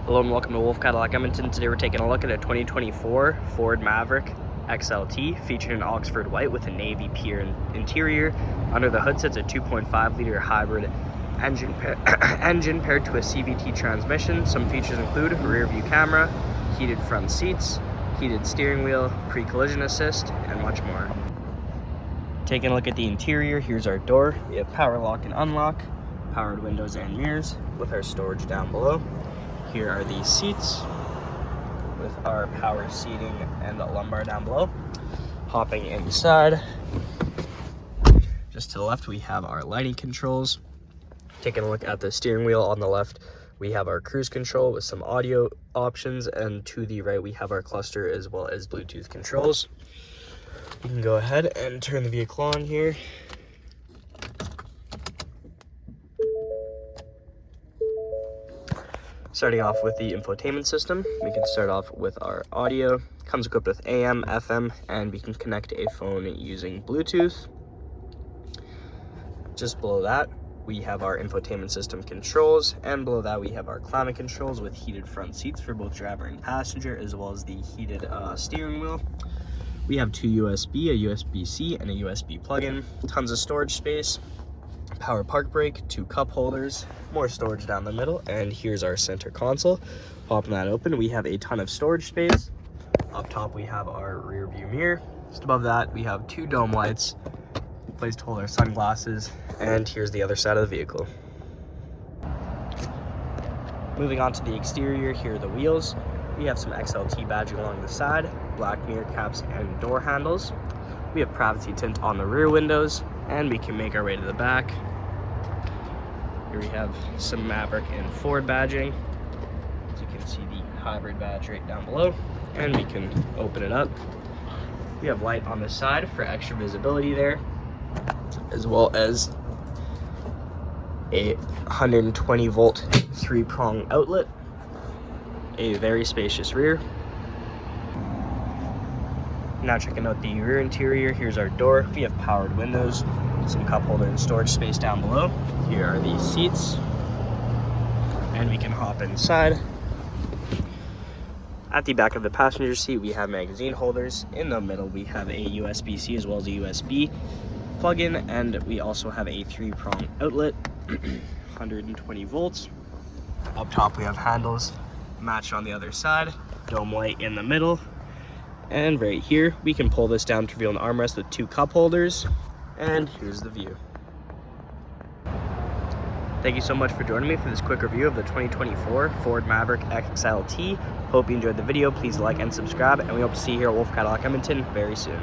Hello and welcome to Wolfe Cadillac Edmonton. Today we're taking a look at a 2024 Ford Maverick XLT featured in Oxford white with a Navy Pier interior. Under the hood sits a 2.5 liter hybrid engine paired to a CVT transmission. Some features include rear view camera, heated front seats, heated steering wheel, pre-collision assist, and much more. Taking a look at the interior, here's our door. We have power lock and unlock, powered windows and mirrors with our storage down below. Here are the seats with our power seating and the lumbar down below. Hopping inside, just to the left we have our lighting controls. Taking a look at the steering wheel on the left, we have our cruise control with some audio options, and to the right we have our cluster as well as Bluetooth controls. You can go ahead and turn the vehicle on here. Starting off with the infotainment system, we can start off with our audio. Comes equipped with AM, FM, and we can connect a phone using Bluetooth. Just below that, we have our infotainment system controls, and below that we have our climate controls with heated front seats for both driver and passenger, as well as the heated steering wheel. We have two USB, a USB-C, and a USB plug-in. Tons of storage space. Power park brake, two cup holders, more storage down the middle, and here's our center console. Popping that open, we have a ton of storage space. Up top we have our rear view mirror. Just above that we have two dome lights, place to hold our sunglasses, and here's the other side of the vehicle. Moving on to the exterior, here are the wheels. We have some XLT badging along the side, black mirror caps and door handles. We have privacy tint on the rear windows, and we can make our way to the back. Here we have some Maverick and Ford badging. As you can see, the hybrid badge right down below, and we can open it up. We have light on the side for extra visibility there, as well as a 120 volt 3-prong outlet, a very spacious rear. Now checking out the rear interior, here's our door. We have powered windows, some cup holder and storage space down below. Here are the seats, and we can hop inside. At the back of the passenger seat, we have magazine holders. In the middle, we have a USB-C as well as a USB plug-in, and we also have a 3-prong outlet, 120 volts. Up top, we have handles matched on the other side, dome light in the middle. And right here, we can pull this down to reveal an armrest with two cup holders. And here's the view. Thank you so much for joining me for this quick review of the 2024 Ford Maverick XLT. Hope you enjoyed the video. Please like and subscribe, and we hope to see you here at Wolfe Cadillac Edmonton very soon.